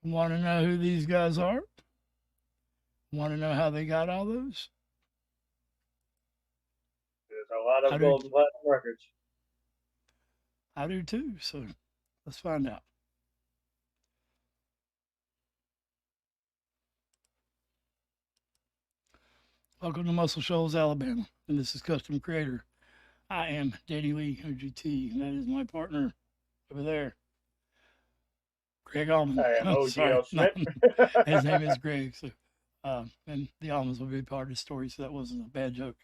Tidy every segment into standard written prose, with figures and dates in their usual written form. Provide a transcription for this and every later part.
Want to know who these guys are? Want to know how they got all those? There's a lot I of do. gold and platinum records. I do too. So let's find out. Welcome to Muscle Shoals, Alabama, and this is Custom Creator. I am Danny Lee, OGT, and that is my partner over there, Greg Allman. I am Oh, sorry, OGL no, Schmidt. his name is Greg. So, and the Allmans will be part of the story, so that wasn't a bad joke.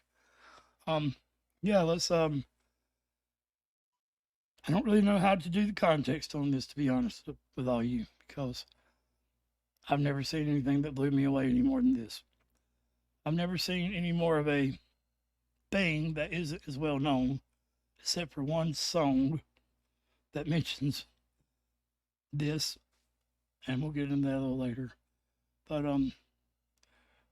Yeah, let's. I don't really know how to do the context on this, to be honest with all you, because I've never seen anything that blew me away any more than this. I've never seen any more of a thing that isn't as well known, except for one song that mentions this, and we'll get into that a little later. But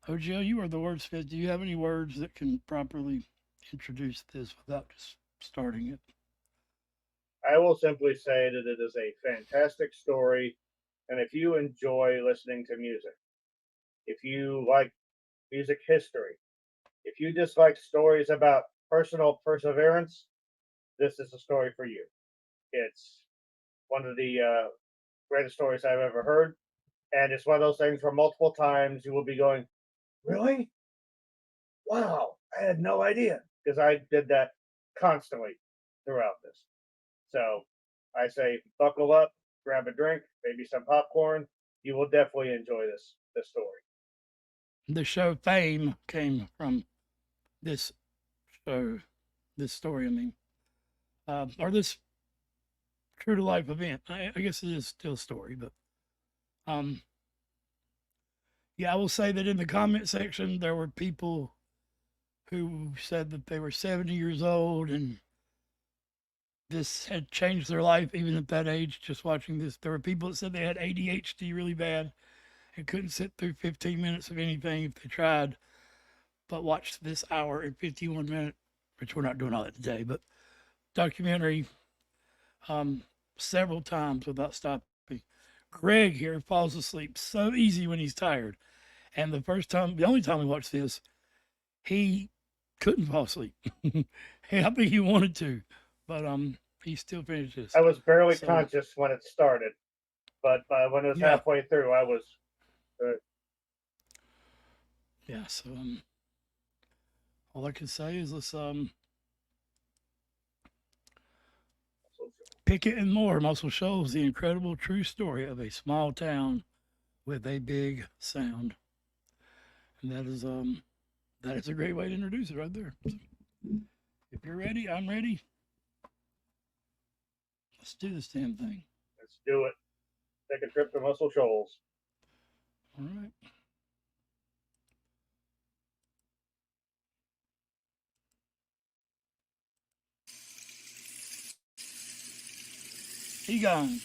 OGL, you are the wordsmith. Do you have any words that can properly introduce this without just starting it? I will simply say that it is a fantastic story, and if you enjoy listening to music, if you like music history, if you just like stories about personal perseverance, this is a story for you. It's one of the greatest stories I've ever heard, and it's one of those things where multiple times you will be going, "Really? Wow, I had no idea," because I did that constantly throughout this. So I say, buckle up, grab a drink, maybe some popcorn. You will definitely enjoy this story. The show Fame came from this show, this story, I mean, or this true to life event. I guess it is still a story, but um, yeah, I will say that in the comment section there were people who said that they were 70 years old and this had changed their life even at that age. Just watching this, there were people that said they had ADHD really bad and couldn't sit through 15 minutes of anything if they tried, but watched this hour and 51 minute, which we're not doing all that today, but documentary several times without stopping. Greg here falls asleep so easy when he's tired. And the only time we watched this, he couldn't fall asleep. I think he wanted to, but he still finished this. I was barely conscious when it started, but when it was halfway through, I was. Yeah, so all I can say is let's Pickett and More, Muscle Shoals, the incredible true story of a small town with a big sound. And that is a great way to introduce it right there. So, if you're ready, I'm ready. Let's do this damn thing. Let's do it. Take a trip to Muscle Shoals. All right. Egon.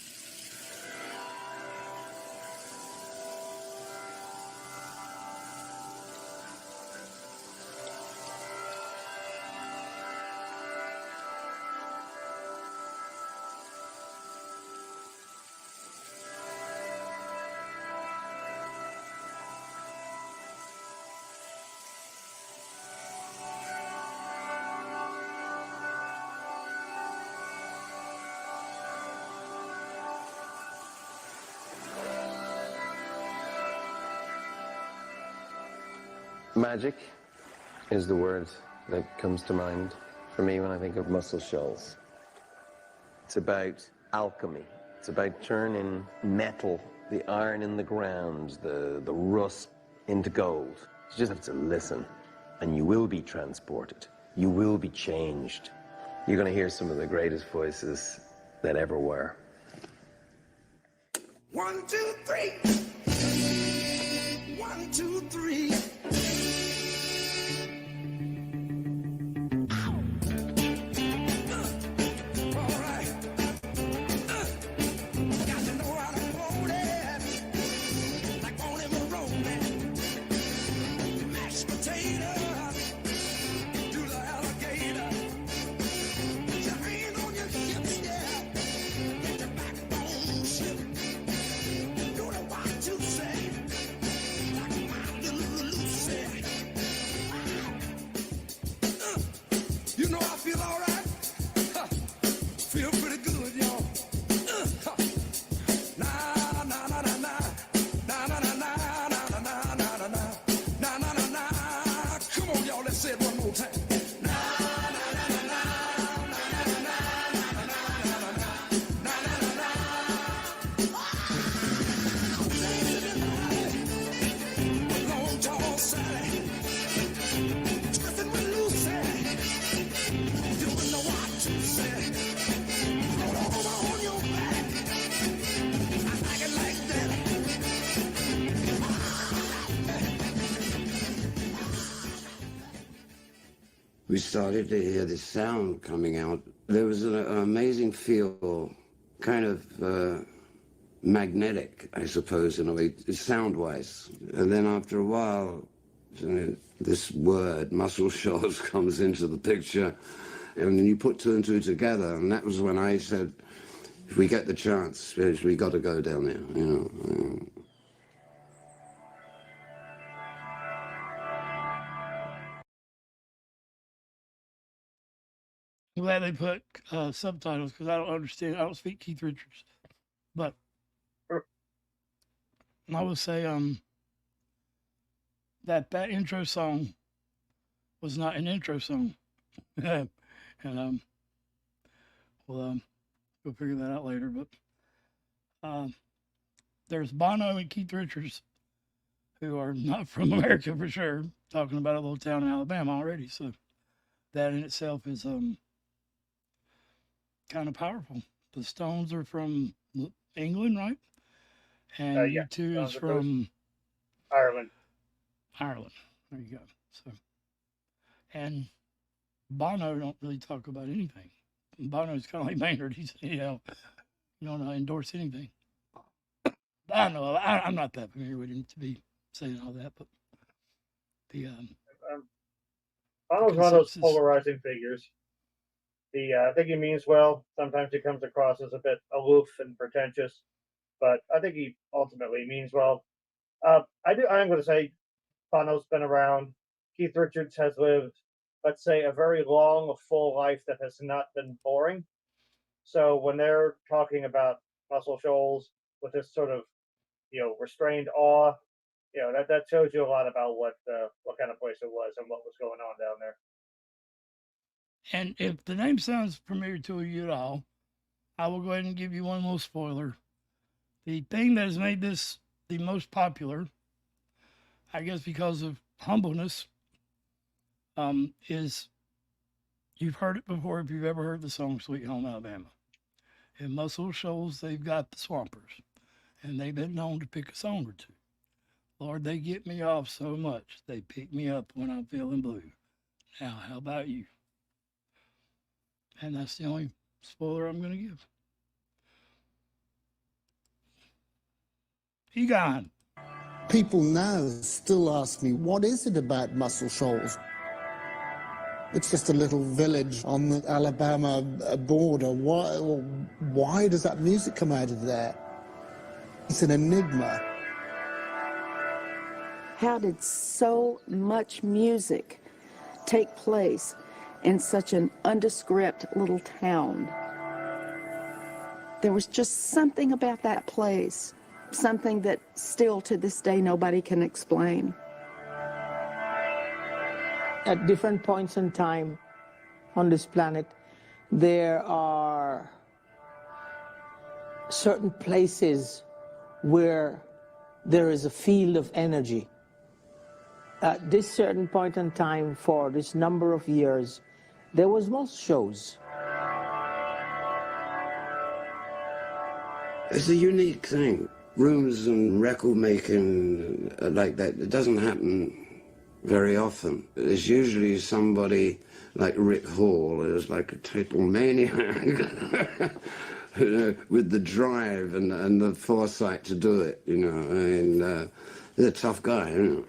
Magic is the word that comes to mind for me when I think of Muscle Shoals. It's about alchemy. It's about turning metal, the iron in the ground, the rust into gold. You just have to listen, and you will be transported. You will be changed. You're going to hear some of the greatest voices that ever were. 1, 2, 3. 1, 2, 3. we started to hear this sound coming out. There was an amazing feel, kind of magnetic, I suppose, in a way, sound-wise. And then after a while, this word, Muscle Shoals, comes into the picture, and then you put two and two together, and that was when I said, if we get the chance, we got to go down there, you know. I'm glad they put subtitles because I don't understand. I don't speak Keith Richards, but I would say that intro song was not an intro song, and we'll figure that out later. But there's Bono and Keith Richards, who are not from America for sure, talking about a little town in Alabama already. So that in itself is kind of powerful. The Stones are from England, right? And Yeah, U2 is Stones are from Ireland. Ireland. There you go. So, and Bono don't really talk about anything. Bono's kind of like Maynard. He's, you don't endorse anything. I know I'm not that familiar with him to be saying all that, but the Bono's one of those consensus. polarizing figures. I think he means well. Sometimes he comes across as a bit aloof and pretentious, but I think he ultimately means well. I'm going to say Bono's been around. Keith Richards has lived, let's say, a very long, full life that has not been boring. So when they're talking about Muscle Shoals with this sort of, restrained awe, that shows you a lot about what kind of place it was and what was going on down there. And if the name sounds familiar to you at all, I will go ahead and give you one little spoiler. The thing that has made this the most popular, I guess because of humbleness, is you've heard it before if you've ever heard the song Sweet Home Alabama. In Muscle Shoals, they've got the Swampers, and they've been known to pick a song or two. Lord, they get me off so much, they pick me up when I'm feeling blue. Now, how about you? And that's the only spoiler I'm going to give. Egon. People now still ask me, what is it about Muscle Shoals? It's just a little village on the Alabama border. Why does that music come out of there? It's an enigma. How did so much music take place in such an undescript little town? There was just something about that place, something that still to this day nobody can explain. At different points in time on this planet, there are certain places where there is a field of energy. At this certain point in time, for this number of years, there was Muscle Shoals. It's a unique thing. Rooms and record making like that, it doesn't happen very often. There's usually somebody like Rick Hall, who's like a total maniac, with the drive and the foresight to do it, and he's a tough guy,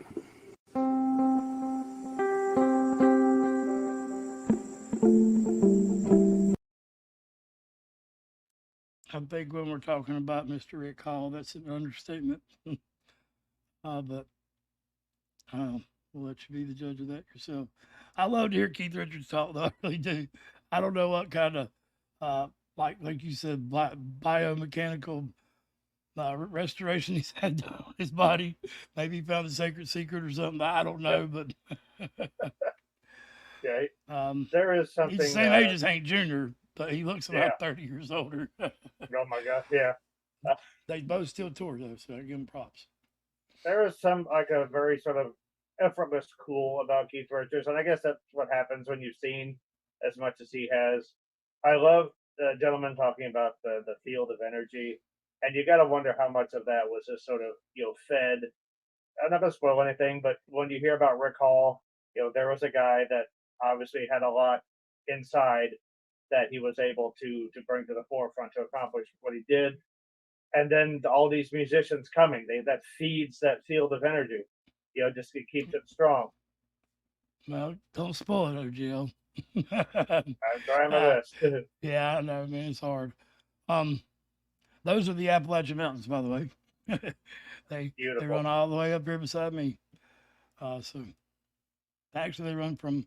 I think when we're talking about Mr. Rick Hall, that's an understatement. But we'll let you be the judge of that yourself. I love to hear Keith Richards talk, though. I really do. I don't know what kind of, like you said, biomechanical restoration he's had done on his body. Maybe he found the sacred secret or something. I don't know, but Okay. There is something. He's the same age as Hank Jr., but he looks about 30 years older. Oh my gosh, yeah. They both still tour though, so I give them props. There is some like a very sort of effortless cool about Keith Richards, and I guess that's what happens when you've seen as much as he has. I love the gentleman talking about the field of energy, and you got to wonder how much of that was just sort of fed. I'm not gonna spoil anything, but when you hear about Rick Hall, there was a guy that obviously had a lot inside that he was able to bring to the forefront to accomplish what he did. And then all these musicians coming, that feeds that field of energy. Just it keeps it strong. Well, don't spoil it, OGL. I'm trying my best. Yeah, I know, man. It's hard. Those are the Appalachian Mountains, by the way. they Beautiful. run all the way up here beside me. So actually, they run from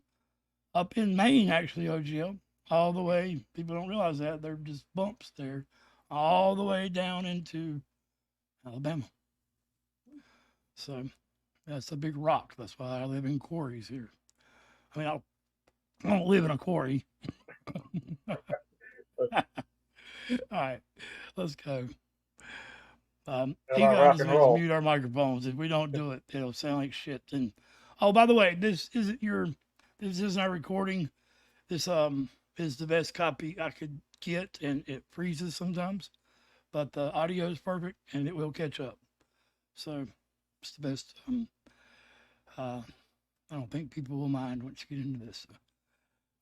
up in Maine, actually, OGL, all the way. People don't realize that they're just bumps there, all the way down into Alabama. So that's a big rock. That's why I live in quarries here. I mean, I don't live in a quarry. All right, let's go. How He about got rock us and to roll? mute our microphones. If we don't do it, it'll sound like shit. And oh, by the way, this isn't our recording. This is the best copy I could get, and it freezes sometimes, but the audio is perfect and it will catch up. So it's the best. I don't think people will mind once you get into this. So.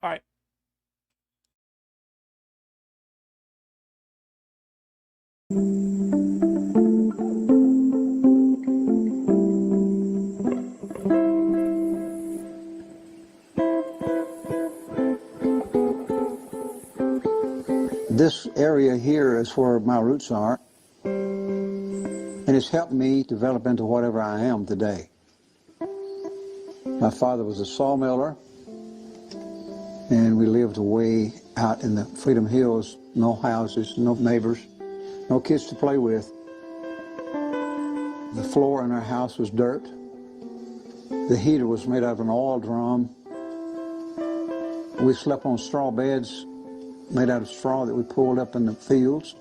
All right. This area here is where my roots are, and it's helped me develop into whatever I am today. My father was a sawmiller, and we lived way out in the Freedom Hills, no houses, no neighbors, no kids to play with. The floor in our house was dirt. The heater was made out of an oil drum. We slept on straw beds made out of straw that we pulled up in the fields.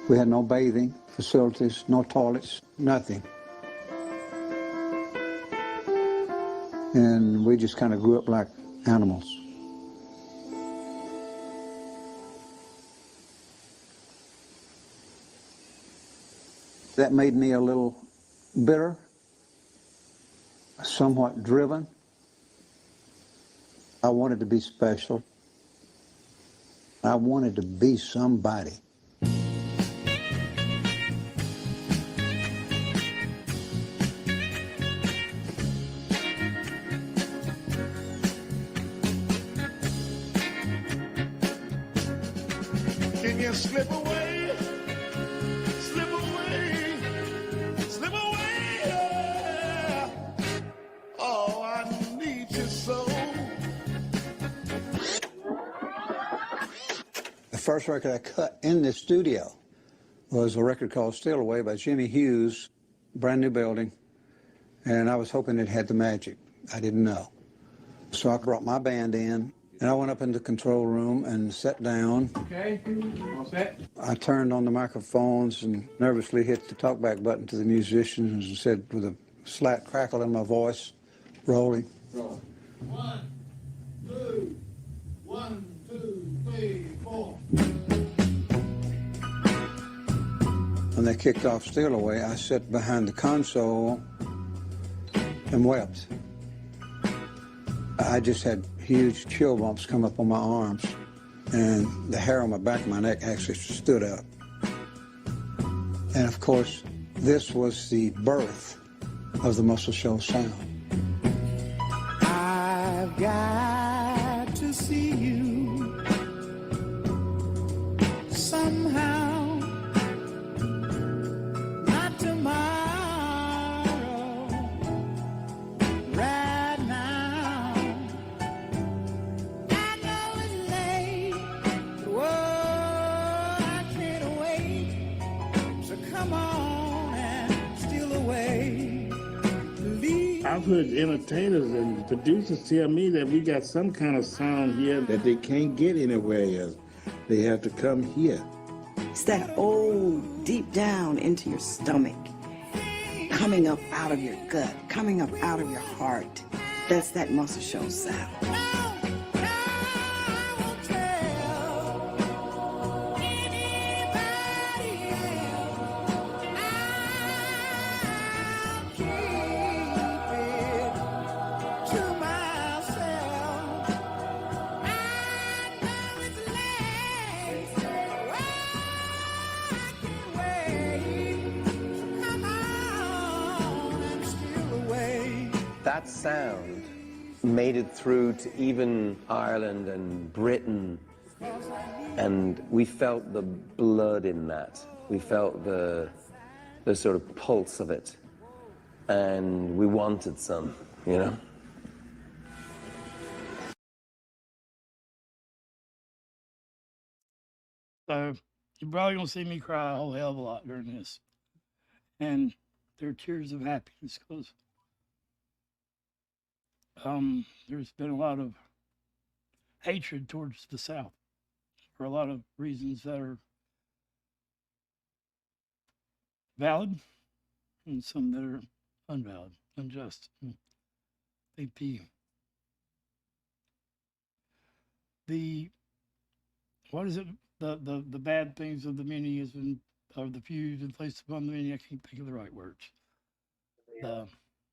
We had no bathing facilities, no toilets, nothing. And we just kind of grew up like animals. That made me a little bitter, somewhat driven. I wanted to be special. I wanted to be somebody. Can you slip away? Slip away. Slip away. Yeah. Oh, I need you so. The first record I cut in the studio was a record called Steal Away by Jimmy Hughes, brand new building, and I was hoping it had the magic. I didn't know. So I brought my band in, and I went up in the control room and sat down. Okay, all set? I turned on the microphones and nervously hit the talkback button to the musicians and said with a slight crackle in my voice, rolling. Roll. 1, 2, 1, 2, 3, 4. When they kicked off Steal Away, I sat behind the console and wept. I just had huge chill bumps come up on my arms, and the hair on my back of my neck actually stood up. And of course, this was the birth of the Muscle Shoals sound. I've got to see you somehow, not tomorrow, right now. I know it's late, whoa, I can't wait, so come on and steal away. I've heard entertainers and producers tell me that we got some kind of sound here that they can't get anywhere else. They have to come here. It's that old, deep down into your stomach, coming up out of your gut, coming up out of your heart. That's that Muscle Shoals sound. sound made it through to even Ireland and Britain, and we felt the blood in that. We felt the sort of pulse of it, and we wanted some, you know? So you're probably gonna see me cry a whole hell of a lot during this, and they're tears of happiness because there's been a lot of hatred towards the South for a lot of reasons that are valid and some that are unvalid, unjust. I think the what is it? The bad things of the many has been, or the few has been placed upon the many. I can't think of the right words. The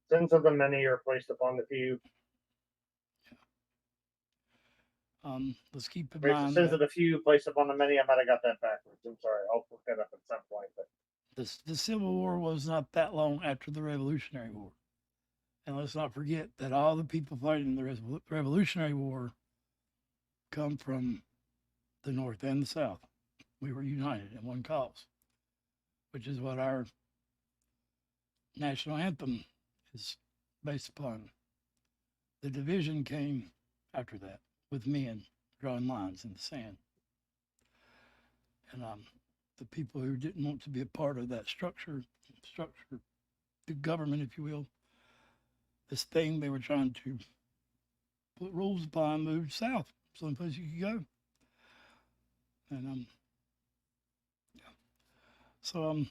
sins of the many are placed upon the few. Let's keep in The mind sins of that the few placed upon the many. I might have got that backwards. I'm sorry. I'll look that up at some point. But the Civil War was not that long after the Revolutionary War. And let's not forget that all the people fighting in the Revolutionary War come from the North and the South. We were united in one cause, which is what our national anthem is based upon. The division came after that, with men drawing lines in the sand. And the people who didn't want to be a part of that structure, the government, if you will, this thing they were trying to put rules upon, moved south, someplace you could go. And yeah. So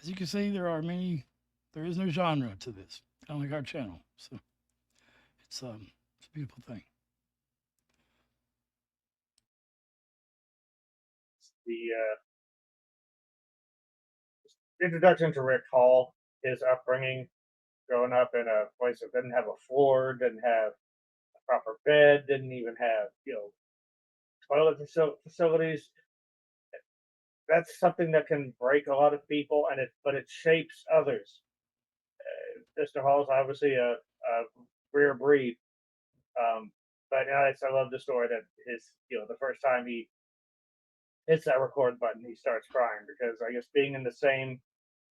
as you can see, there is no genre to this, kind of like our channel. So it's a beautiful thing. the introduction to Rick Hall, his upbringing, growing up in a place that didn't have a floor, didn't have a proper bed, didn't even have toilet facilities. That's something that can break a lot of people, but it shapes others. Mr. Hall's obviously a rare breed, but I love the story that the first time he hits that record button, he starts crying because I guess being in the same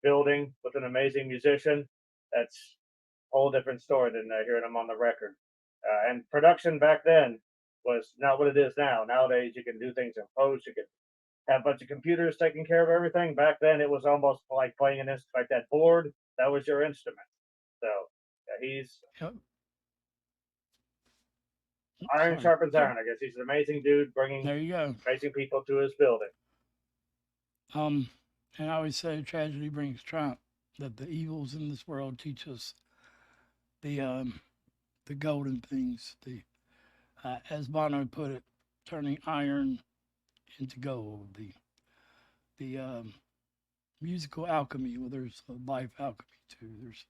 building with an amazing musician, that's a whole different story than hearing him on the record. And production back then was not what it is now. Nowadays, you can do things in post. You can have a bunch of computers taking care of everything. Back then, it was almost like playing an instrument, like that board. That was your instrument. So he's iron sharpens iron. I guess he's an amazing dude, bringing there you go, amazing people to his building. And I always say tragedy brings triumph. That the evils in this world teach us the golden things. As Bono put it, turning iron into gold. The musical alchemy. Well, there's a life alchemy too. There's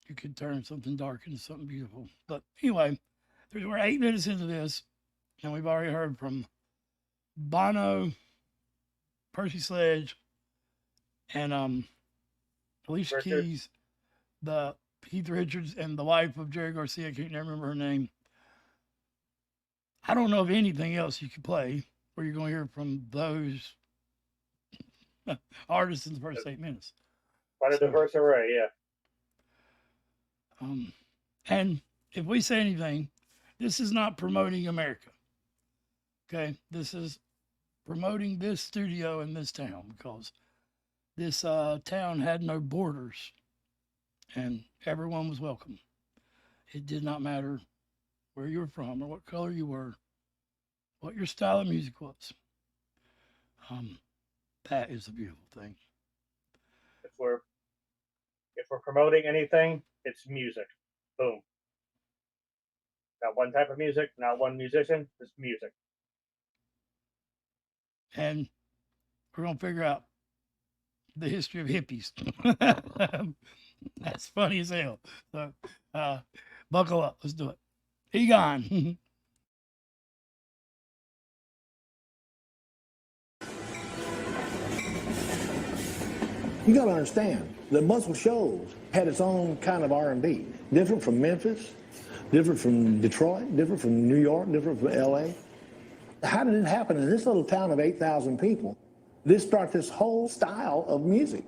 you could turn something dark into something beautiful. But anyway, we're 8 minutes into this, and we've already heard from Bono, Percy Sledge, and Alicia Keys, the Keith Richards, and the wife of Jerry Garcia. I can't remember her name. I don't know of anything else you could play where you're going to hear from those artists in the first 8 minutes. Quite a diverse array, yeah. And if we say anything, this is not promoting America. Okay, this is promoting this studio in this town because this town had no borders and everyone was welcome. It did not matter where you were from or what color you were, what your style of music was. That is a beautiful thing. If we're promoting anything, it's music. Boom. Not one type of music, not one musician, just music. And we're going to figure out the history of hippies. That's funny as hell. So buckle up. Let's do it. Egon. You got to understand, The Muscle Shoals had its own kind of R&B, different from Memphis, different from Detroit, different from New York, different from LA. How did it happen in this little town of 8,000 people? This started this whole style of music.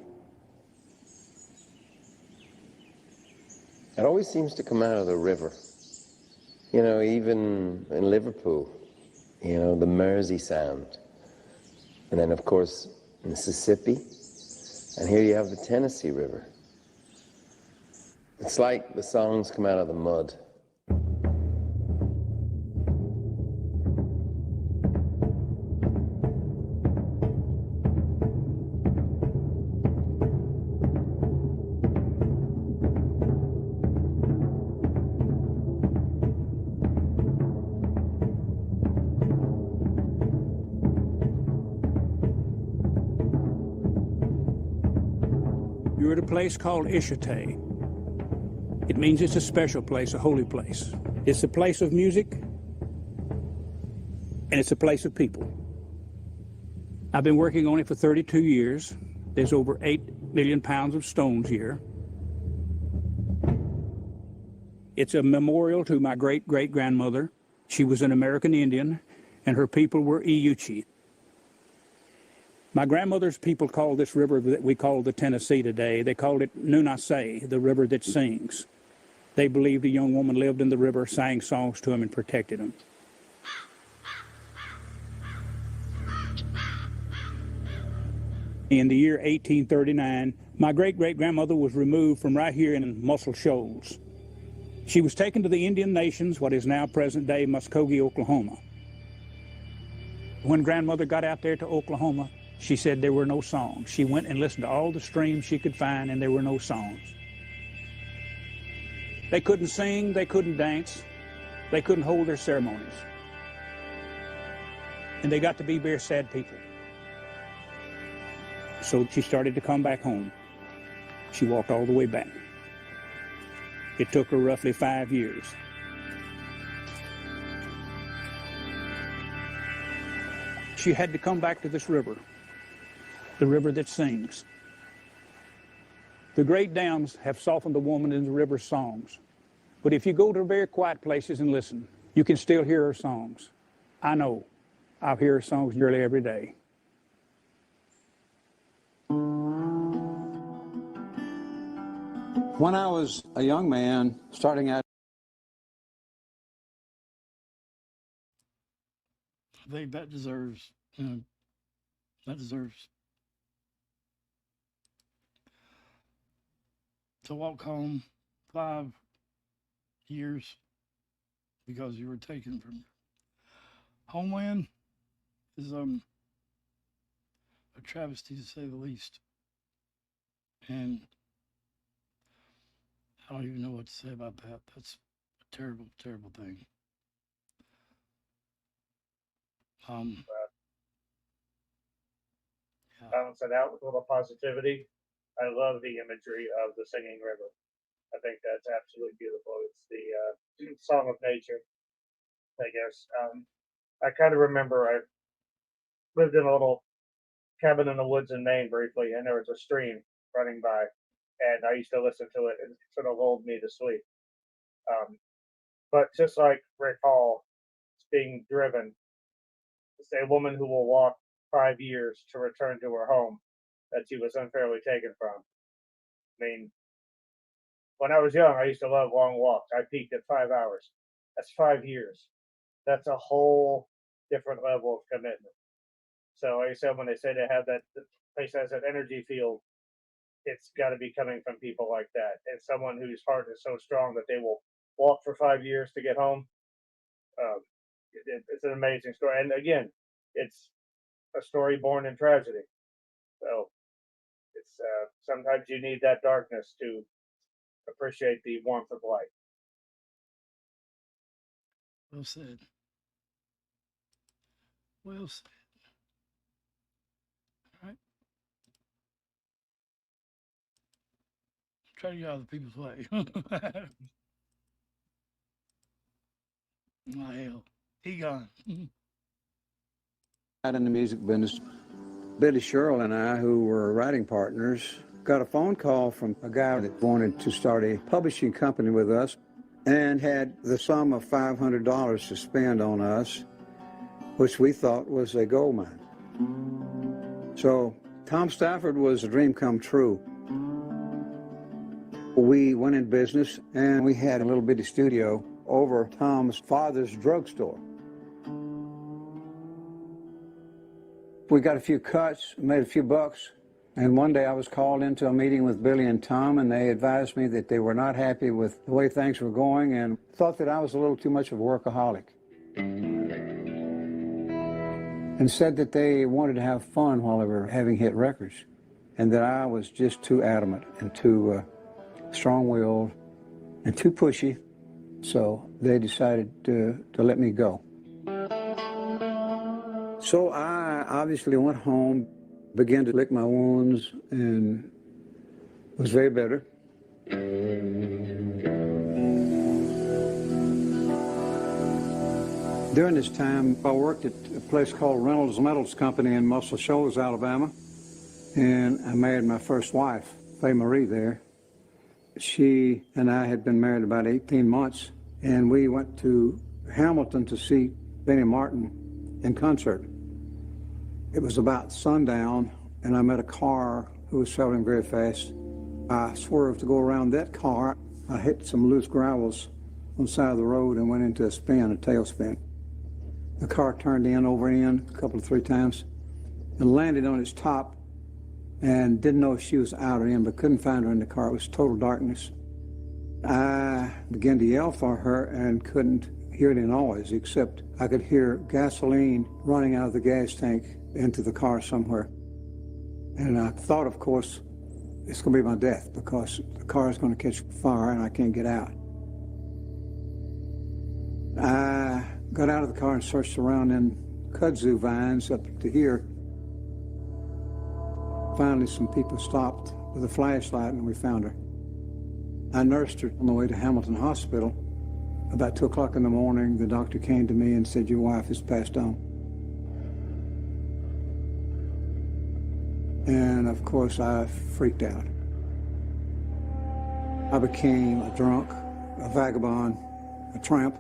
It always seems to come out of the river. You know, even in Liverpool, you know, the Mersey sound. And then, of course, Mississippi. And here you have the Tennessee River. It's like the songs come out of the mud. You're at a place called Ishite. It means it's a special place, a holy place. It's a place of music, and it's a place of people. I've been working on it for 32 years. There's over 8 million pounds of stones here. It's a memorial to my great-great-grandmother. She was an American Indian, and her people were Iuchi. My grandmother's people called this river that we call the Tennessee today, they called it Nunase, the river that sings. They believed a young woman lived in the river, sang songs to them, and protected them. In the year 1839, my great-great-grandmother was removed from right here in Muscle Shoals. She was taken to the Indian Nations, what is now present-day Muskogee, Oklahoma. When grandmother got out there to Oklahoma, she said there were no songs. She went and listened to all the streams she could find, and there were no songs. They couldn't sing, they couldn't dance, they couldn't hold their ceremonies. And they got to be very sad people. So she started to come back home. She walked all the way back. It took her roughly 5 years. She had to come back to this river, the river that sings. The great dams have softened the woman in the river's songs. But if you go to very quiet places and listen, you can still hear her songs. I know. I hear her songs nearly every day. When I was a young man, starting out, I think that deserves, that deserves to walk home 5 years because you were taken from your homeland is a travesty to say the least. And I don't even know what to say about that. That's a terrible, terrible thing. Yeah. Balance it out with a little positivity. I love the imagery of the singing river. I think that's absolutely beautiful. It's the song of nature, I guess. I kind of remember I lived in a little cabin in the woods in Maine briefly, and there was a stream running by, and I used to listen to it, and it sort of lulled me to sleep. But just like Rick Hall, it's being driven. It's a woman who will walk 5 years to return to her home that she was unfairly taken from. I mean, when I was young, I used to love long walks. I peaked at 5 hours. That's 5 years. That's a whole different level of commitment. So, like I said, when they say they have that, the place has that energy field, it's got to be coming from people like that. And someone whose heart is so strong that they will walk for 5 years to get home. It's an amazing story. And again, it's a story born in tragedy. So it's sometimes you need that darkness to appreciate the warmth of light. Well said. Well said. All right. Try to get out of the people's way. Oh, hell. He gone. out in the music business, Billy Sherrill and I, who were writing partners, got a phone call from a guy that wanted to start a publishing company with us and had the sum of $500 to spend on us, which we thought was a gold mine. So Tom Stafford was a dream come true. We went in business and we had a little bitty studio over Tom's father's drugstore. We got a few cuts, made a few bucks, and one day I was called into a meeting with Billy and Tom, and they advised me that they were not happy with the way things were going and thought that I was a little too much of a workaholic. And said that they wanted to have fun while they were having hit records, and that I was just too adamant and too strong-willed and too pushy, so they decided to let me go. So I obviously went home, began to lick my wounds, and was very bitter. During this time, I worked at a place called Reynolds Metals Company in Muscle Shoals, Alabama, and I married my first wife, Faye Marie, there. She and I had been married about 18 months, and we went to Hamilton to see Benny Martin in concert. It was about sundown, and I met a car who was traveling very fast. I swerved to go around that car. I hit some loose gravels on the side of the road and went into a spin, a tailspin. The car turned over end a couple of three times and landed on its top, and didn't know if she was out or in, but couldn't find her in the car. It was total darkness. I began to yell for her and couldn't hear any noise, except I could hear gasoline running out of the gas tank into the car somewhere. And I thought, of course, it's going to be my death because the car is going to catch fire and I can't get out. I got out of the car and searched around in kudzu vines up to here. Finally, some people stopped with a flashlight and we found her. I nursed her on the way to Hamilton Hospital. About 2 o'clock in the morning, the doctor came to me and said, "Your wife has passed on." And of course, I freaked out. I became a drunk, a vagabond, a tramp.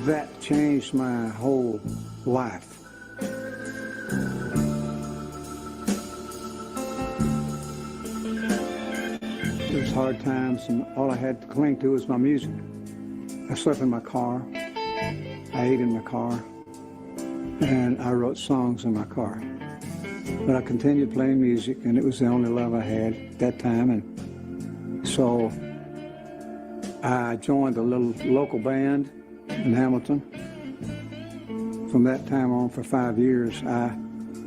That changed my whole life. It was hard times, and all I had to cling to was my music. I slept in my car, I ate in my car, and I wrote songs in my car. But I continued playing music, and it was the only love I had at that time, and so I joined a little local band in Hamilton. From that time on, for 5 years, I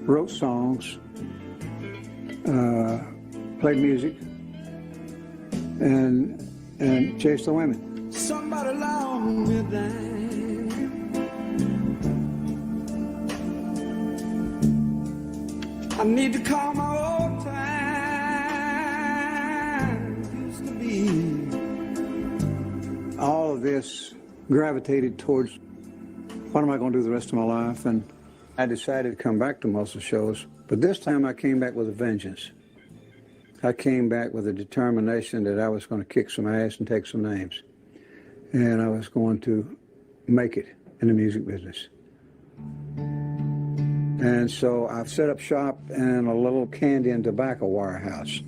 wrote songs, played music, and chased the women. Somebody long midnight. I need to call my old time used to be. All of this gravitated towards what am I going to do the rest of my life, and I decided to come back to Muscle Shoals, but this time I came back with a vengeance. I came back with a determination that I was going to kick some ass and take some names, and I was going to make it in the music business. And so I set up shop in a little candy and tobacco warehouse.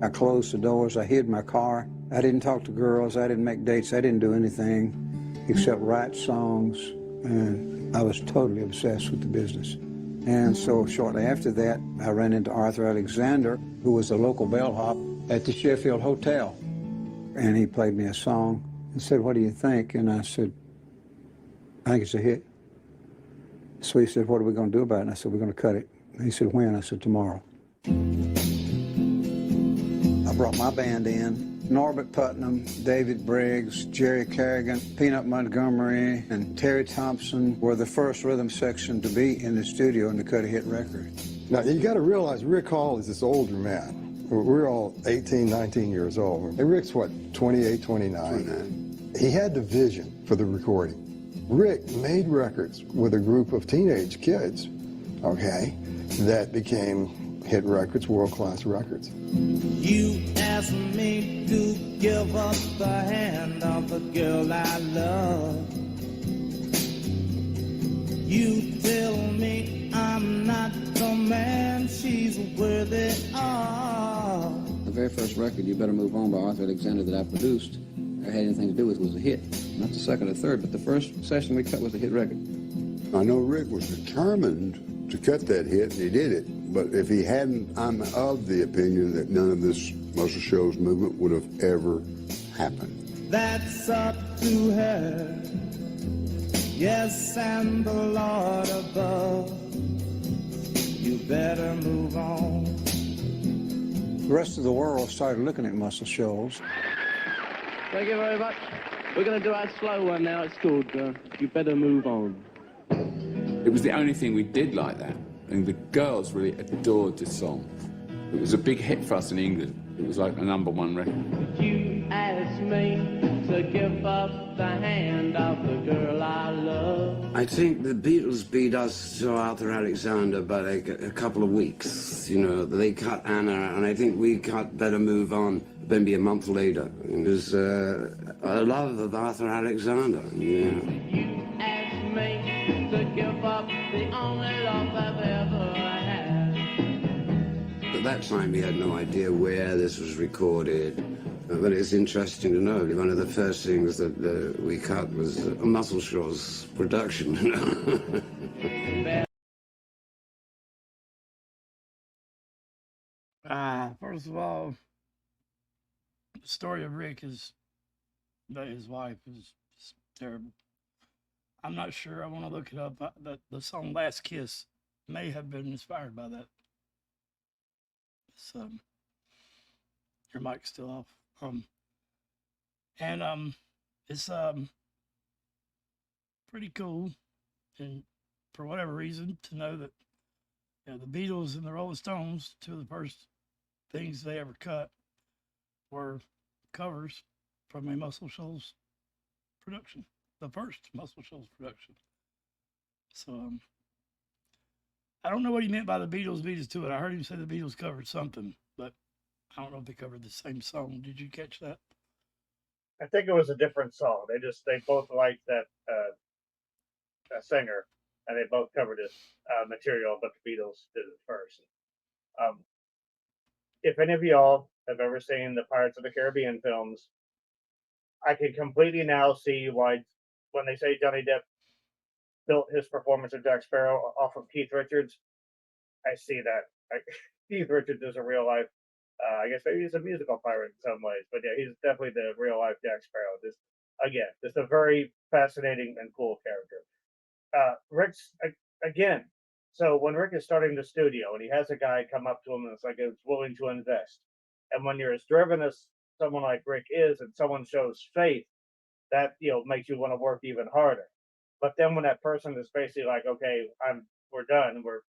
I closed the doors, I hid my car, I didn't talk to girls, I didn't make dates, I didn't do anything except write songs, and I was totally obsessed with the business. And so shortly after that, I ran into Arthur Alexander, who was a local bellhop at the Sheffield Hotel. And he played me a song and said, "What do you think?" And I said, "I think it's a hit." So he said, "What are we going to do about it?" And I said, "We're going to cut it." And he said, "When?" I said, "Tomorrow." I brought my band in. Norbert Putnam, David Briggs, Jerry Carrigan, Peanut Montgomery, and Terry Thompson were the first rhythm section to be in the studio and to cut a hit record. Now, you got to realize Rick Hall is this older man. We're all 18, 19 years old. And Rick's, what, 28, 29? He had the vision for the recording. Rick made records with a group of teenage kids, okay, that became hit records, world-class records. You asked me to give up the hand of the girl I love. You tell me I'm not the man she's worthy of. The very first record, You Better Move On, by Arthur Alexander, that I produced, or had anything to do with, was a hit. Not the second or third, but the first session we cut was a hit record. I know Rick was determined to cut that hit, and he did it. But if he hadn't, I'm of the opinion that none of this Muscle Shoals movement would have ever happened. That's up to her. Yes, and the Lord above. You better move on. The rest of the world started looking at Muscle Shoals. Thank you very much. We're going to do our slow one now. It's called You Better Move On. It was the only thing we did like that, and the girls really adored this song. It was a big hit for us in England. It was like a #1 record. You asked me to give up the hand of the girl I love. I think the Beatles beat us to Arthur Alexander by like a couple of weeks. You know, they cut Anna, and I think we cut Better Move On maybe a month later. It was a love of Arthur Alexander. Yeah. You asked me to give up the only love I've ever had. At that time, we had no idea where this was recorded. But it's interesting to know. One of the first things that we cut was a Muscle Shoals production. First of all, the story of Rick is that his wife is just terrible. I'm not sure. I want to look it up. The song "Last Kiss" may have been inspired by that. So, your mic's still off. It's pretty cool, and for whatever reason, to know that the Beatles and the Rolling Stones, two of the first things they ever cut, were covers from a Muscle Shoals production, the first Muscle Shoals production. So I don't know what he meant by the Beatles beat us to it. I heard him say the Beatles covered something, but I don't know if they covered the same song. Did you catch that? I think it was a different song. They both liked that singer, and they both covered his material, but the Beatles did it first. If any of y'all have ever seen the Pirates of the Caribbean films, I can completely now see why, when they say Johnny Depp built his performance of Jack Sparrow off of Keith Richards, I see that. Keith Richards is a real life. I guess maybe he's a musical pirate in some ways, but yeah, he's definitely the real life Jack Sparrow. Just a very fascinating and cool character. Rick's again. So when Rick is starting the studio and he has a guy come up to him and it's like it's willing to invest, and when you're as driven as someone like Rick is, and someone shows faith, that makes you want to work even harder. But then when that person is basically like, okay, we're done, we're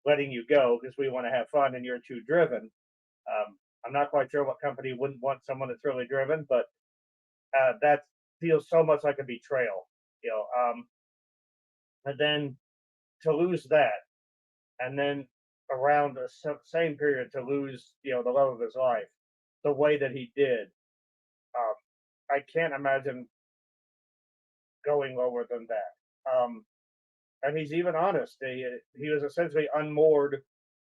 letting you go because we want to have fun, and you're too driven. I'm not quite sure what company wouldn't want someone that's really driven, but that feels so much like a betrayal, and then to lose that, and then around the same period to lose, the love of his life, the way that he did, I can't imagine going lower than that. And he's even honest. He was essentially unmoored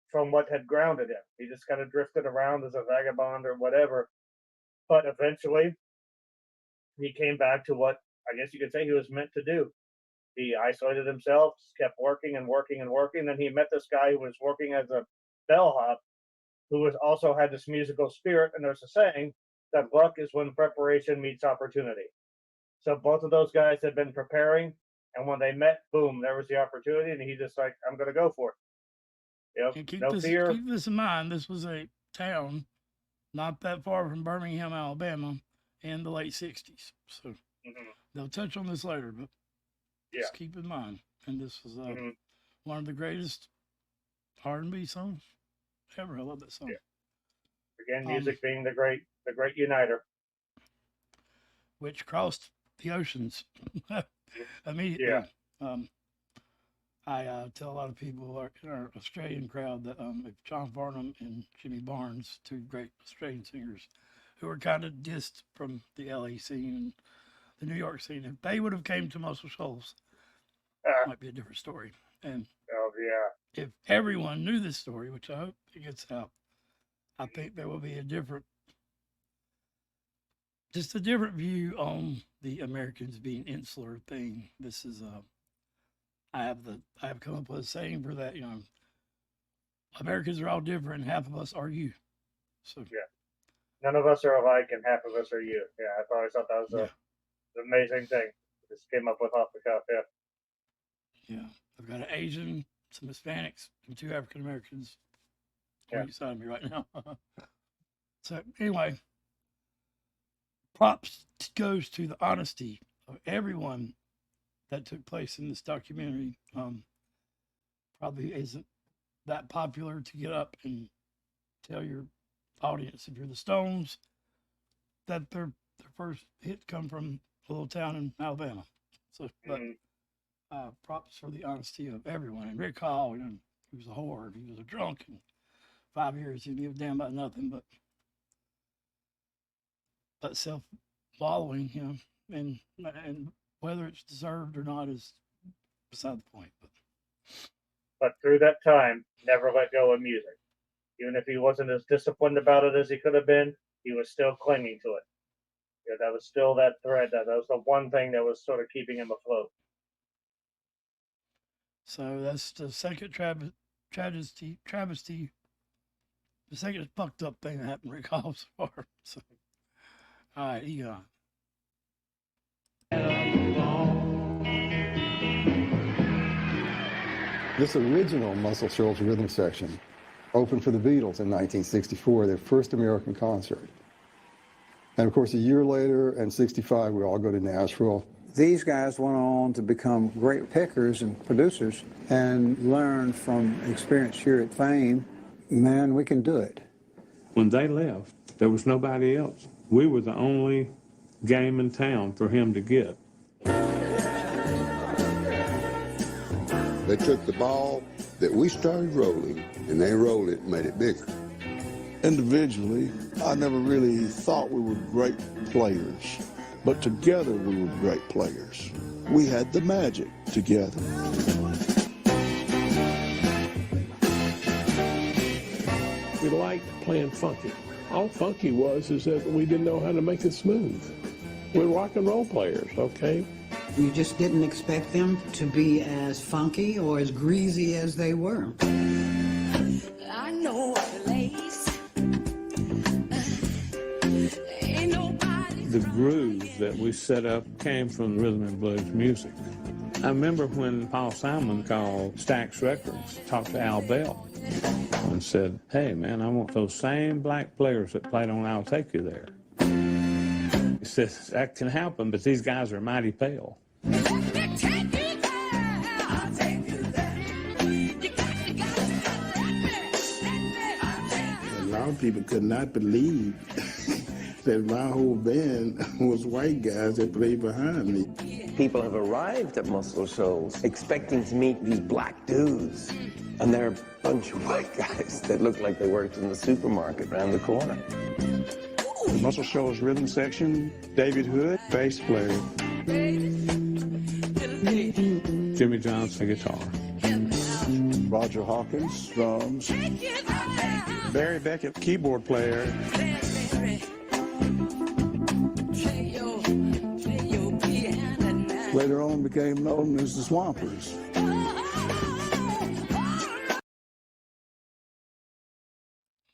from what had grounded him. He just kind of drifted around as a vagabond or whatever. But eventually, he came back to what I guess you could say he was meant to do. He isolated himself, kept working and working and working. Then he met this guy who was working as a bellhop, who also had this musical spirit. And there's a saying that luck is when preparation meets opportunity. So both of those guys had been preparing, and when they met, boom, there was the opportunity, and he just like, I'm going to go for it. Keep No fear. Keep this in mind. This was a town not that far from Birmingham, Alabama, in the late '60s. So they'll touch on this later, but just keep in mind. And this was one of the greatest R&B songs ever. I love that song. Yeah. Again, music being the great uniter, which crossed the oceans immediately. Yeah. I tell a lot of people in our Australian crowd that if John Farnham and Jimmy Barnes, two great Australian singers who were kind of dissed from the LA scene and the New York scene, if they would have came to Muscle Shoals, it might be a different story. And oh yeah, if everyone knew this story, which I hope it gets out, I think there will be a different view on the Americans being insular thing. This is I have come up with a saying for that. Americans are all different. Half of us are you. So yeah, none of us are alike, and half of us are you. Yeah, I always thought that was an amazing thing. Just came up with off the cuff. Yeah. Yeah, I've got an Asian, some Hispanics, and 2 African Americans on each side of me right now. So anyway, props goes to the honesty of everyone that took place in this documentary. Probably isn't that popular to get up and tell your audience, if you're the Stones, that their first hit come from a little town in Alabama. So, but props for the honesty of everyone. And Rick Hall, he was a whore, he was a drunk, and 5 years he didn't give a damn about nothing but self-following him, and whether it's deserved or not is beside the point. But through that time, never let go of music. Even if he wasn't as disciplined about it as he could have been, he was still clinging to it. Yeah, that was still that thread. That was the one thing that was sort of keeping him afloat. So that's the second travesty, the second fucked up thing that happened to Rick Hall so far. So, all right, Egon. This original Muscle Shoals rhythm section opened for the Beatles in 1964, their first American concert. And of course, a year later, in '65, we all go to Nashville. These guys went on to become great pickers and producers and learn from experience here at Fame, man, we can do it. When they left, there was nobody else. We were the only game in town for him to get. They took the ball that we started rolling, and they rolled it and made it bigger. Individually, I never really thought we were great players, but together we were great players. We had the magic together. We liked playing funky. All funky was is that we didn't know how to make it smooth. We're rock and roll players, okay? You just didn't expect them to be as funky or as greasy as they were. I know a place. Ain't nobody. The groove that we set up came from rhythm and blues music. I remember when Paul Simon called Stax Records, talked to Al Bell, and said, hey man, I want those same black players that played on I'll Take You There. He says, that can happen, but these guys are mighty pale. A lot of people could not believe that my whole band was white guys that played behind me. People have arrived at Muscle Shoals expecting to meet these black dudes, and they're a bunch of white guys that look like they worked in the supermarket around the corner. The Muscle Shoals rhythm section, David Hood, bass player. Jimmy Johnson, guitar. Roger Hawkins, drums. Barry Beckett, keyboard player. Later on became known as the Swampers.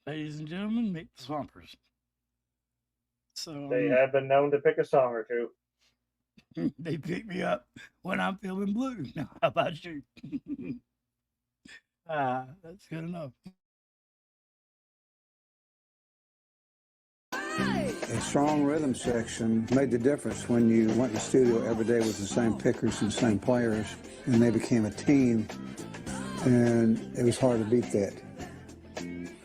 Ladies and gentlemen, meet the Swampers. So They have been known to pick a song or two. they pick me up when I'm feeling blue. Now, how about you? That's good enough. A strong rhythm section made the difference when you went to the studio every day with the same pickers and the same players, and they became a team, and it was hard to beat that.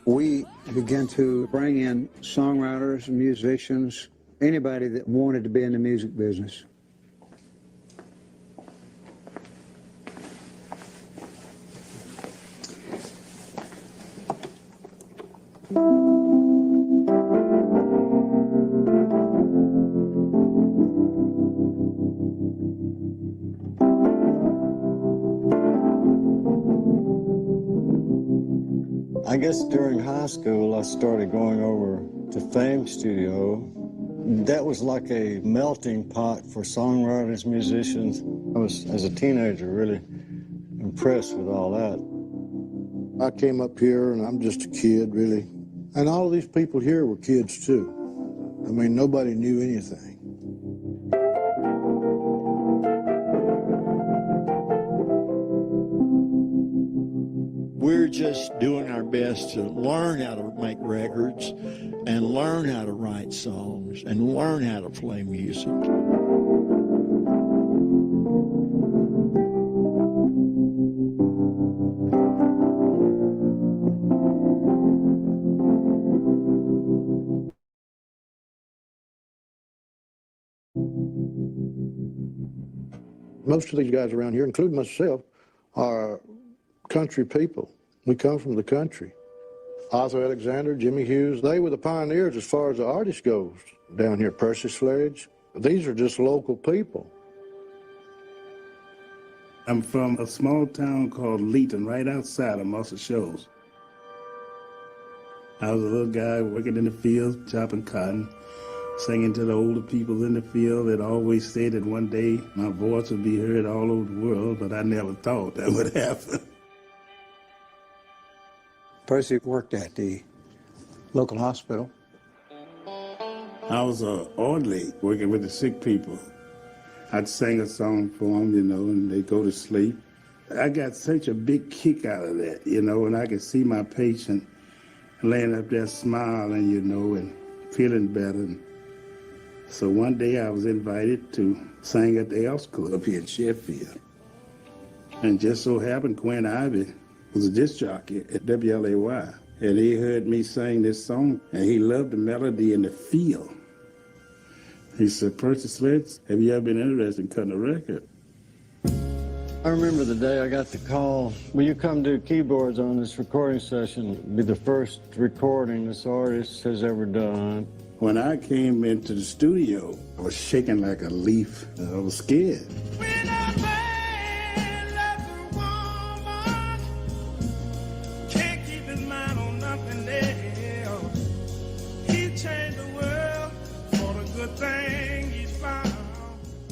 We began to bring in songwriters, musicians, anybody that wanted to be in the music business. I guess during high school, I started going over to Fame Studio. That was like a melting pot for songwriters, musicians. I was, as a teenager, really impressed with all that. I came up here and I'm just a kid, really. And all of these people here were kids too. I mean, nobody knew anything. We're just doing our best to learn how to make records and learn how to write songs and learn how to play music. Most of these guys around here, including myself, are country people. We come from the country. Arthur Alexander, Jimmy Hughes, they were the pioneers as far as the artist goes down here. Percy Sledge, these are just local people. I'm from a small town called Leeton, right outside of Muscle Shoals. I was a little guy working in the fields, chopping cotton, singing to the older people in the field that always said that one day my voice would be heard all over the world, but I never thought that would happen. Percy worked at the local hospital. I was an orderly working with the sick people. I'd sing a song for them, you know, and they'd go to sleep. I got such a big kick out of that, you know, and I could see my patient laying up there smiling, you know, and feeling better. So one day I was invited to sing at the Elks Club here in Sheffield. And just so happened Quinn Ivy was a disc jockey at WLAY. And he heard me sing this song, and he loved the melody and the feel. He said, Percy Sledge, have you ever been interested in cutting a record? I remember the day I got the call, will you come do keyboards on this recording session? It'll be the first recording this artist has ever done. When I came into the studio, I was shaking like a leaf. I was scared.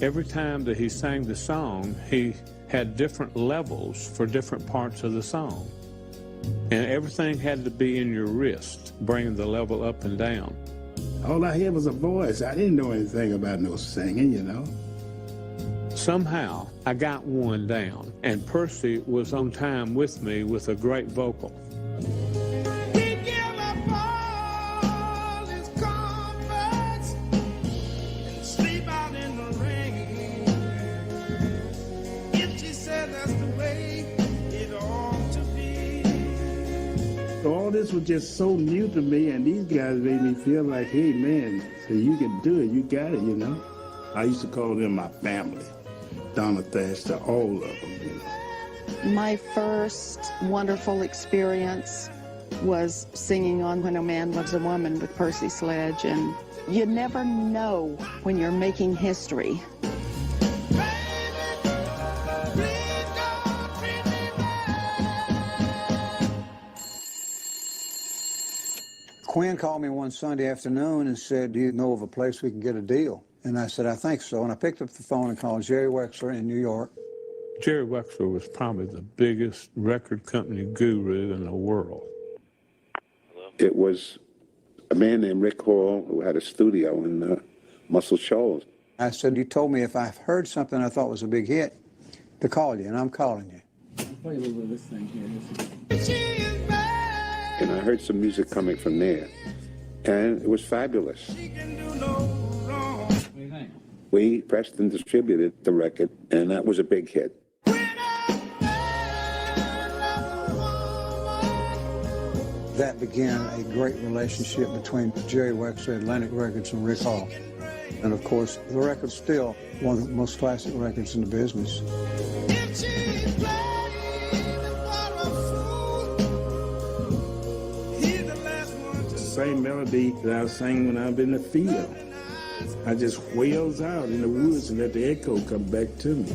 Every time that he sang the song, he had different levels for different parts of the song. And everything had to be in your wrist, bringing the level up and down. All I had was a voice. I didn't know anything about no singing, you know. Somehow, I got one down, and Percy was on time with me with a great vocal. All this was just so new to me, and these guys made me feel like, hey, man, so you can do it, you got it, you know. I used to call them my family, Donna Thatch, to all of them, you know. My first wonderful experience was singing on When a Man Loves a Woman with Percy Sledge, and you never know when you're making history. Quinn called me one Sunday afternoon and said, do you know of a place we can get a deal? And I said, I think so. And I picked up the phone and called Jerry Wexler in New York. Jerry Wexler was probably the biggest record company guru in the world. It was a man named Rick Hall who had a studio in Muscle Shoals. I said, you told me if I heard something I thought was a big hit to call you, and I'm calling you. I'll play a little bit of this thing here. And I heard some music coming from there, and it was fabulous. What do you think? We pressed and distributed the record, and that was a big hit. That began a great relationship between Jerry Wexler, Atlantic Records, and Rick Hall. And of course, the record's still one of the most classic records in the business. Same melody that I sang when I was in the field. I just wails out in the woods and let the echo come back to me.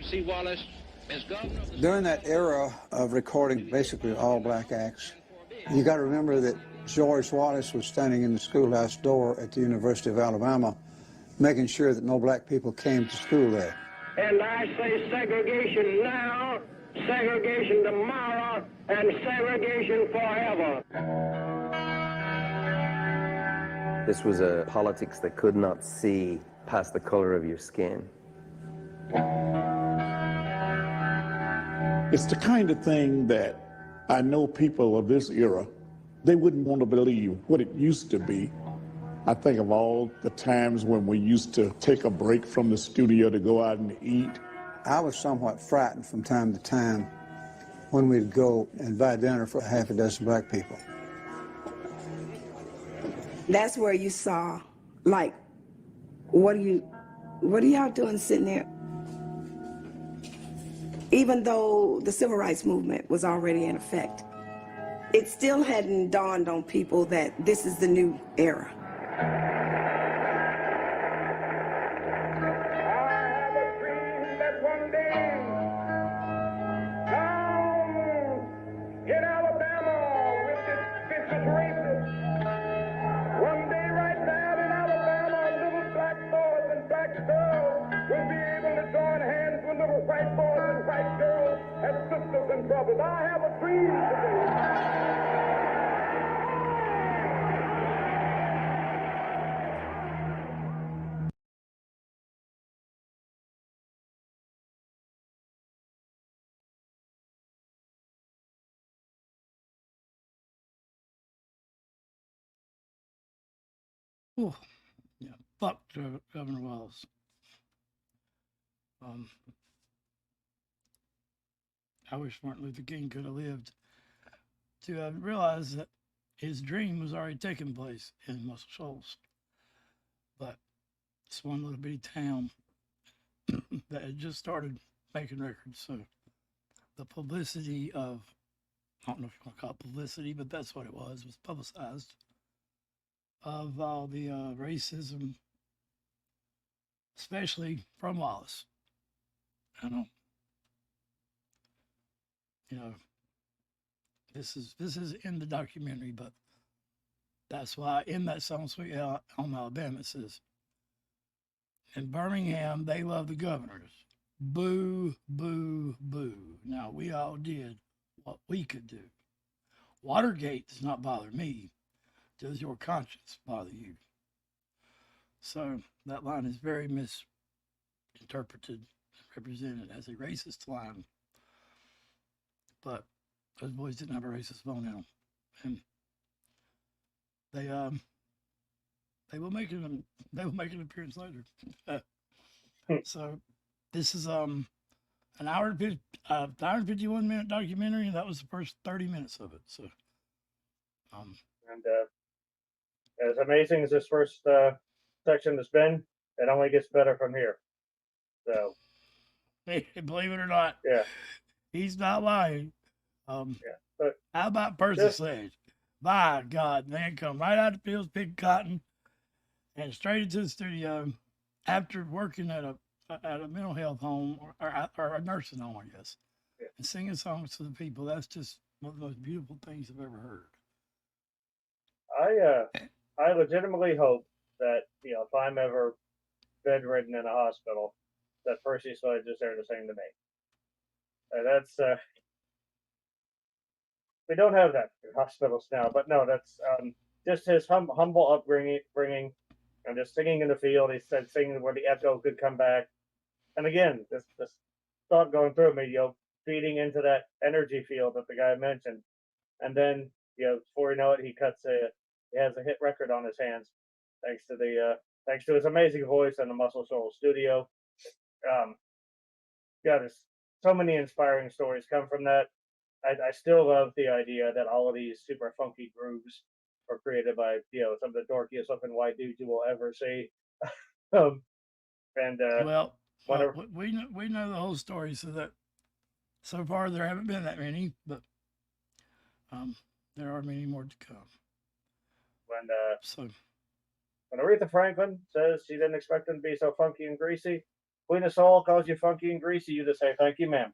F.C. Wallace as governor of the... During that era of recording basically all black acts, you got to remember that George Wallace was standing in the schoolhouse door at the University of Alabama, making sure that no black people came to school there. And I say segregation now, segregation tomorrow, and segregation forever. This was a politics that could not see past the color of your skin. It's the kind of thing that I know people of this era, they wouldn't want to believe what it used to be. I think of all the times when we used to take a break from the studio to go out and eat. I was somewhat frightened from time to time when we'd go and buy dinner for half a dozen black people. That's where you saw, like, what are y'all doing sitting there? Even though the civil rights movement was already in effect, it still hadn't dawned on people that this is the new era. Ooh, yeah, fuck Governor Wallace. I wish Martin Luther King could have lived to have realized that his dream was already taking place in Muscle Shoals. But it's one little bitty town that had just started making records. So the publicity of, I don't know if you want to call it publicity, but that's what it was publicized, of all the racism, especially from Wallace. I don't, you know, this is in the documentary, but that's why in that song Sweet Home Alabama it says, in Birmingham they love the governors. Boo, boo, boo. Now we all did what we could do. Watergate does not bother me. Does your conscience bother you? So that line is very misinterpreted, represented as a racist line. But those boys didn't have a racist bone in them, and they will make an appearance later. So this is an hour and 51 minute documentary, and that was the first 30 minutes of it. So and as amazing as this first section has been, it only gets better from here. So believe it or not, yeah, he's not lying. yeah. But how about Percy Sledge? My God, man, come right out of the fields, pick cotton, and straight into the studio after working at a mental health home or a nursing home, I guess, yeah, and singing songs to the people. That's just one of the most beautiful things I've ever heard. I legitimately hope that, you know, if I'm ever bedridden in a hospital, that Percy Sledge is there to sing to me. That's we don't have that in hospitals now, but no, that's just his humble upbringing, and just singing in the field. He said singing where the echo could come back, and again, this thought going through me, you know, feeding into that energy field that the guy mentioned, and then, you know, before you know it, he has a hit record on his hands, thanks to his amazing voice and the Muscle Shoals studio. Yeah, there's so many inspiring stories come from that. I still love the idea that all of these super funky grooves were created by, you know, some of the dorkiest looking white dudes you will ever see. Well, we know the whole story, so far there haven't been that many, but there are many more to come. When Aretha Franklin says she didn't expect them to be so funky and greasy, Queen of Soul calls you funky and greasy, you just say, thank you, ma'am.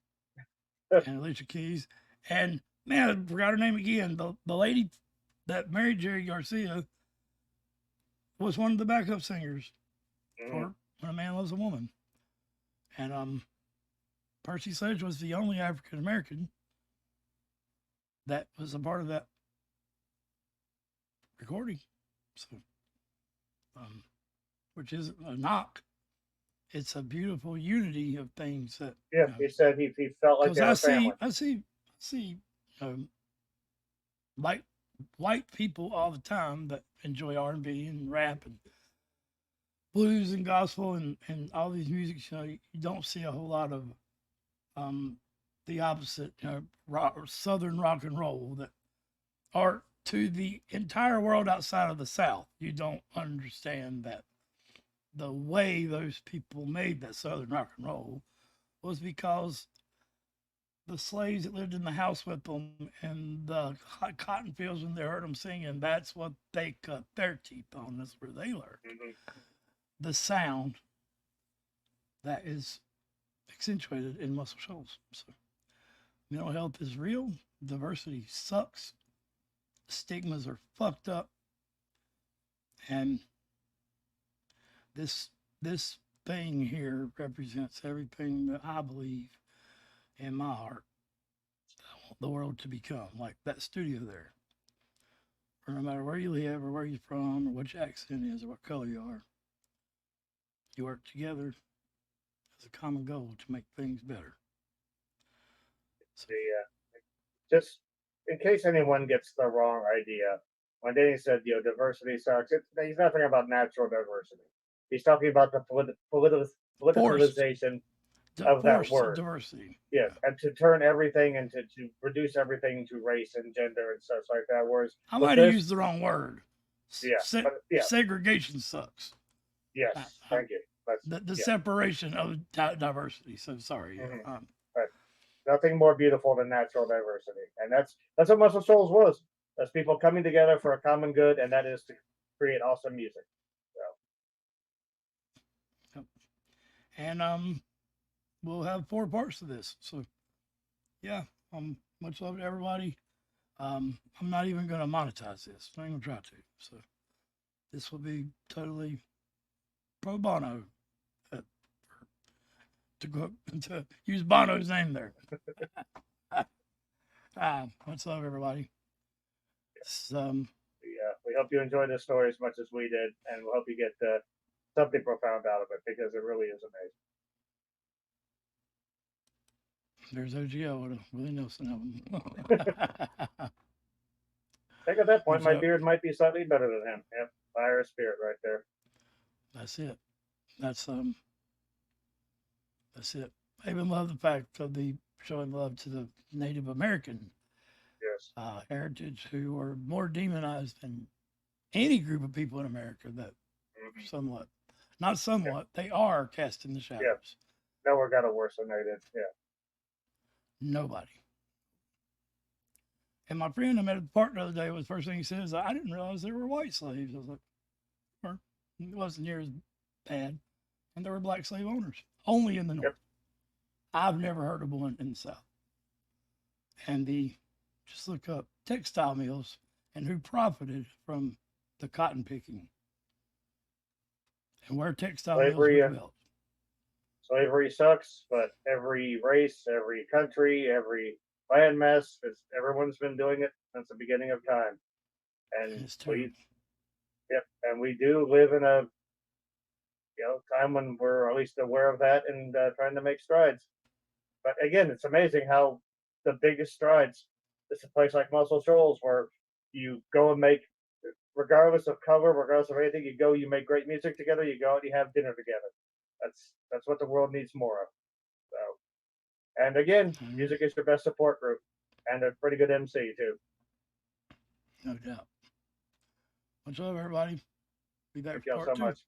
And Alicia Keys. And man, I forgot her name again. The lady that married Jerry Garcia was one of the backup singers for When a Man Loves a Woman. And Percy Sledge was the only African American that was a part of that recording. So, which isn't a knock. It's a beautiful unity of things that. Yeah, he said he felt like they were family. I see, like white people all the time that enjoy R&B and rap and blues and gospel and all these music. You don't see a whole lot of the opposite, Southern rock and roll that are to the entire world outside of the South. You don't understand that the way those people made that Southern rock and roll was because the slaves that lived in the house with them and the cotton fields, when they heard them singing, that's what they cut their teeth on. That's where they learned the sound that is accentuated in Muscle Shoals. So mental health is real. Diversity sucks. Stigmas are fucked up. And this thing here represents everything that I believe in my heart I want the world to become, like that studio there. Or no matter where you live or where you're from or what your accent is or what color you are, you work together as a common goal to make things better. Just in case anyone gets the wrong idea, when Danny said, diversity sucks, he's not talking about natural diversity. He's talking about the politicalization of that word. Diversity. Yes, and to turn everything into, to reduce everything to race and gender and stuff like that. Whereas I might have used the wrong word. Yeah, segregation sucks. Yes, thank you. The separation of diversity. So sorry. Right. Nothing more beautiful than natural diversity, and that's what Muscle Shoals was. That's people coming together for a common good, and that is to create awesome music. So. And we'll have 4 parts to this. So yeah, much love to everybody. I'm not even going to monetize this. I ain't gonna try to. So this will be totally pro bono. To use Bono's name there. Much love, everybody. We hope you enjoyed this story as much as we did, and we hope you get something profound out of it, because it really is amazing. There's OGL with a Willie Nelson album. I think at that point, my beard might be slightly better than him. Yep, fire spirit right there. That's it. That's it. I even love the fact of the showing love to the Native American heritage, who are more demonized than any group of people in America that they are cast in the shadows. Yes. Nowhere got it worse than they did. Yeah. Nobody. And my friend I met at the park the other day, was the first thing he said is, I didn't realize there were white slaves. I was like, it wasn't near as bad. And there were black slave owners, only in the North. I've never heard of one in the South. And just look up textile mills and who profited from the cotton picking and where textile mills were built. Slavery sucks, but every race, every country, every landmass, everyone's been doing it since the beginning of time. And we do live in a time when we're at least aware of that and trying to make strides. But again, it's amazing how the biggest strides, it's a place like Muscle Shoals where you go and make, regardless of color, regardless of anything, you make great music together, you go out, you have dinner together. That's what the world needs more of. So, and again, music is your best support group, and a pretty good MC too. No doubt. Much love, everybody. Be back Thank for y'all part so 2. much.